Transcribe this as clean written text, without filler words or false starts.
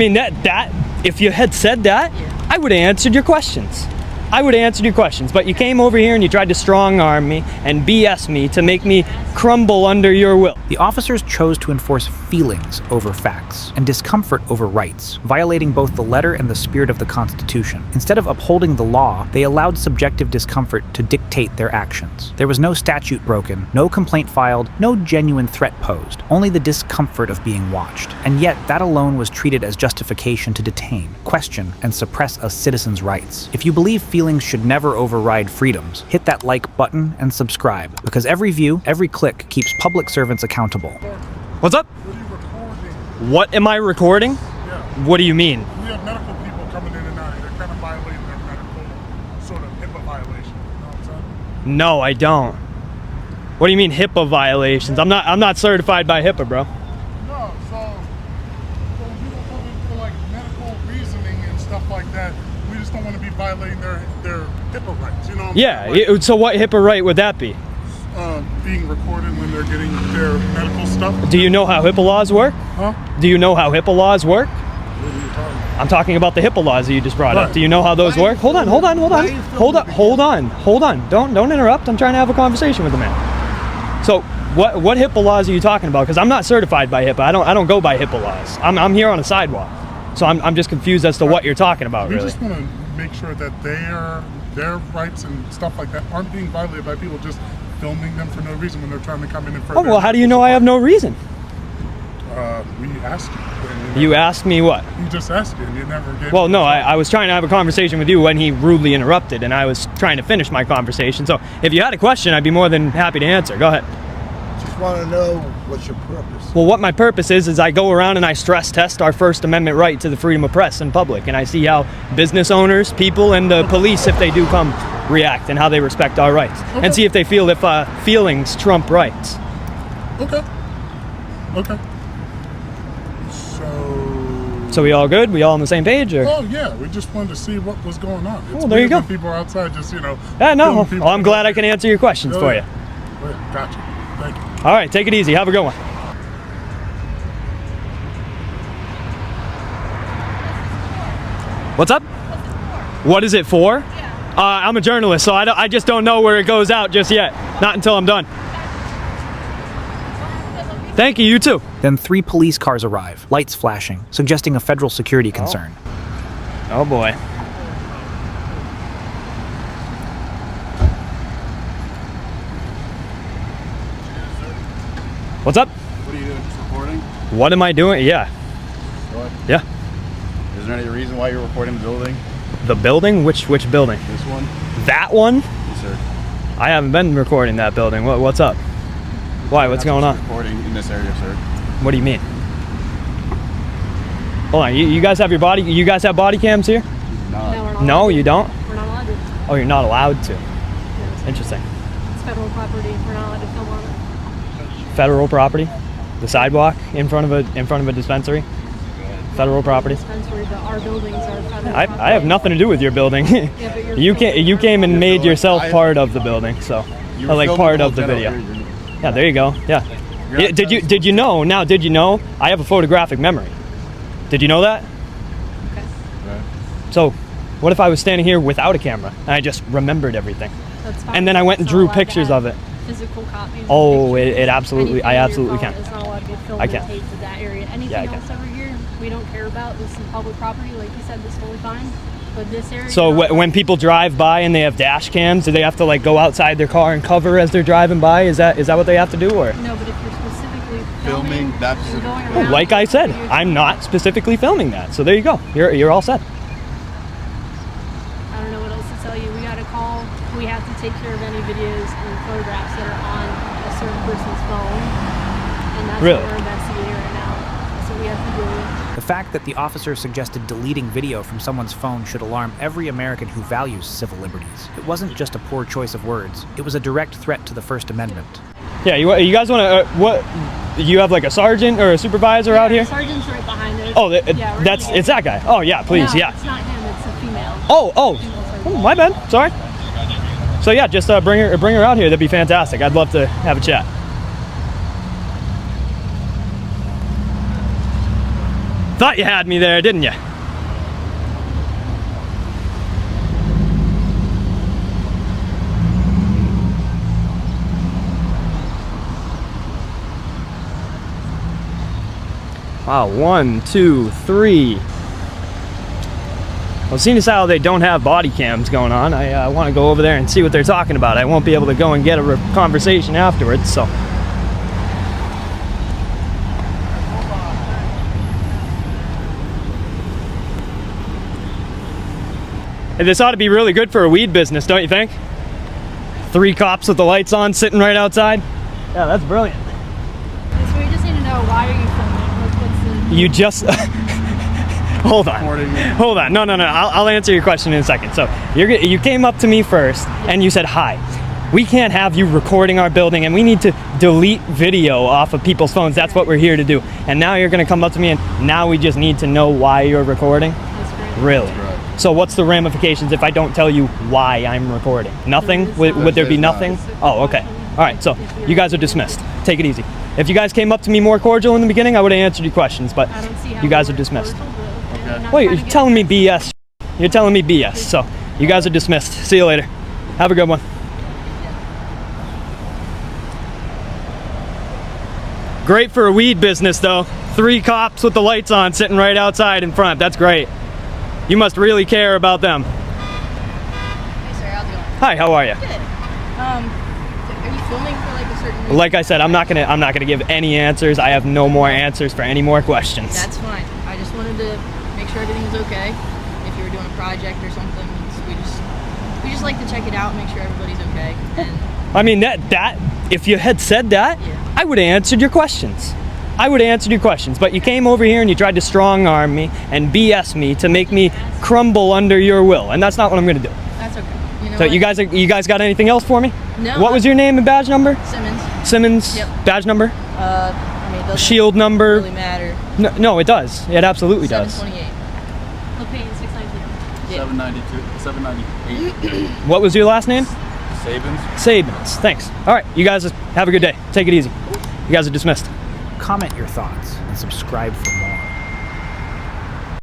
I mean, that if you had said that, I would have answered your questions. I would have answered your questions, but you came over here and you tried to strong arm me and BS me to make me crumble under your will. The officers chose to enforce feelings over facts and discomfort over rights, violating both the letter and the spirit of the Constitution. Instead of upholding the law, they allowed subjective discomfort to dictate their actions. There was no statute broken, no complaint filed, no genuine threat posed, only the discomfort of being watched. And yet, that alone was treated as justification to detain, question, and suppress a citizen's rights. If you believe feelings should never override freedoms, hit that like button and subscribe, because every view, every click keeps public servants accountable. What's up? What are you recording? What am I recording? Yeah. What do you mean? We have medical people coming in and out. They're kind of violating their medical sort of HIPAA violation. You know what I'm saying? No, I don't. What do you mean HIPAA violations? I'm not certified by HIPAA, bro. No, so people come in for like medical reasoning and stuff like that. We just don't want to be violating their HIPAA rights. You know what I'm Yeah, saying? Like, so what HIPAA right would that be? being recorded when they're getting their medical stuff. Do you know how HIPAA laws work? Huh? Do you know how HIPAA laws work? What are you talking about? I'm talking about the HIPAA laws that you just brought up. Right. Do you know how those work? Hold on. Hold on. Don't interrupt. I'm trying to have a conversation with the man. So what HIPAA laws are you talking about? Because I'm not certified by HIPAA. I don't go by HIPAA laws. I'm here on a sidewalk. So I'm just confused as to what you're talking about, We really. just want to make sure that their rights and stuff like that aren't being violated by people just filming them for no reason when they're trying to come in and Oh, well, how do you know I have no reason? We asked you. And You asked me what? You just asked you and you never gave. Well, no, I was trying to have a conversation with you when he rudely interrupted, and I was trying to finish my conversation. So if you had a question, I'd be more than happy to answer. Go ahead. Just want to know what's your purpose. Well, what my purpose is I go around and I stress test our First Amendment right to the freedom of press in public, and I see how business owners, people, and the police, if they do come, react and how they respect our rights, and see if they feel if feelings trump rights. Okay. Okay. So we all good? We all on the same page? Or? Oh yeah, we just wanted to see what was going on. It's Oh, there you weird go. when people are outside just, Yeah, no. filming people. Well, I'm glad I can answer your questions for you. Oh, yeah, gotcha. Thank you. All right, take it easy. Have a good one. What's up? What is it for? I'm a journalist, so I just don't know where it goes out just yet. Not until I'm done. Thank you, you too. Then 3 police cars arrive, lights flashing, suggesting a federal security concern. Oh boy. What's up? What are you doing? Just recording? What am I doing? Yeah. What? Yeah. Is there any reason why you're recording the building? The building? Which building? This one? That one? Yes, sir. I haven't been recording that building. What's up? Why? What's You're going not on? supposed to be recording in this area, sir. What do you mean? Hold on. You guys have you guys have body cams here? Not. No, we're not. No, allowed you to. don't? We're not allowed to. Oh, you're not allowed to. No, it's- Interesting. It's federal property. We're not allowed to film on it. Federal property? The sidewalk in front of a dispensary? Federal property? Dispensary, but our buildings are federal I property. have nothing to do with your building. Yeah, but you're you filming. came and made yourself I- part of the building, so You or were like filming part the of the whole video. channel. Yeah, there you go. Yeah. You're not Did you know? Now, did you know I have a photographic memory? Did you know that? Okay. Right. So, what if I was standing here without a camera and I just remembered everything? That's fine. And then I went and It's not drew allowed to pictures have of it. Physical copies. of Oh, pictures. it absolutely, I Anything on your absolutely phone can. is not allowed to be filmed I and can. taped to that area. Anything Yeah, I can. else over here, we don't care about. This is public property, like you said. This is totally fine. But this area. So you're not when people drive by and they have dash cams, do they have to like go outside their car and cover as they're driving by? Is that what they have to do, or? No, but if you're specifically Filming that and specific- going Well, around, like I said, you're- I'm not specifically filming that. So there you go. You're all set. I don't know what else to tell you. We got a call. We have to take care of any videos and photographs that are on a certain person's phone, and that's Really? what we're investigating right now. That's what we have to do. The fact that the officer suggested deleting video from someone's phone should alarm every American who values civil liberties. It wasn't just a poor choice of words, it was a direct threat to the First Amendment. Yeah, you guys want to, what, you have like a sergeant or a supervisor out here? Sergeant's right behind us. Oh, Yeah, we're that's, gonna it's that guy. Oh, yeah, please, No, yeah. It's not him, it's a female. Oh, my bad, sorry. So yeah, just bring her out here, that'd be fantastic. I'd love to have a chat. Thought you had me there, didn't you? Wow, 1, 2, 3. Well, seeing as how they don't have body cams going on, I want to go over there and see what they're talking about. I won't be able to go and get a conversation afterwards, so. Hey, this ought to be really good for a weed business, don't you think? 3 cops with the lights on, sitting right outside. Yeah, that's brilliant. So we just need to know, why are you filming? What's the... You just hold on. No. I'll answer your question in a second. So you came up to me first and you said hi. We can't have you recording our building, and we need to delete video off of people's phones. That's what we're here to do. And now you're going to come up to me, and now we just need to know why you're recording. That's great. Really? So what's the ramifications if I don't tell you why I'm recording? Nothing? Would there be nothing? Oh, okay. All right. So you guys are dismissed. Take it easy. If you guys came up to me more cordial in the beginning, I would have answered your questions, but I don't see how you guys are we're dismissed. cordial, but I'm not Wait, trying you're to telling me get- BS. You're telling me BS. So you guys are dismissed. See you later. Have a good one. Great for a weed business, though. 3 cops with the lights on sitting right outside in front. That's great. You must really care about them. Hey sir, how's it going? Hi, how are you? Good. Are you filming for like a certain reason? Like I said, I'm not gonna give any answers. I have no more answers for any more questions. That's fine. I just wanted to make sure everything was okay. If you were doing a project or something, we just like to check it out, make sure everybody's okay. And I mean, that if you had said that, Yeah. I would have answered your questions. But you came over here and you tried to strong arm me and BS me to make me crumble under your will, and that's not what I'm gonna do. that's okay. You know So what? you guys got anything else for me? No. What was your name and badge number? Simmons. Simmons. Yep. Badge number. I mean, it doesn't Shield number. really matter. No, it does. It absolutely does. 728. Locaine 690. Yeah. 798. What was your last name? Sabins. Sabins. Thanks. All right, you guys have a good day. Take it easy. You guys are dismissed. Comment your thoughts and subscribe for more.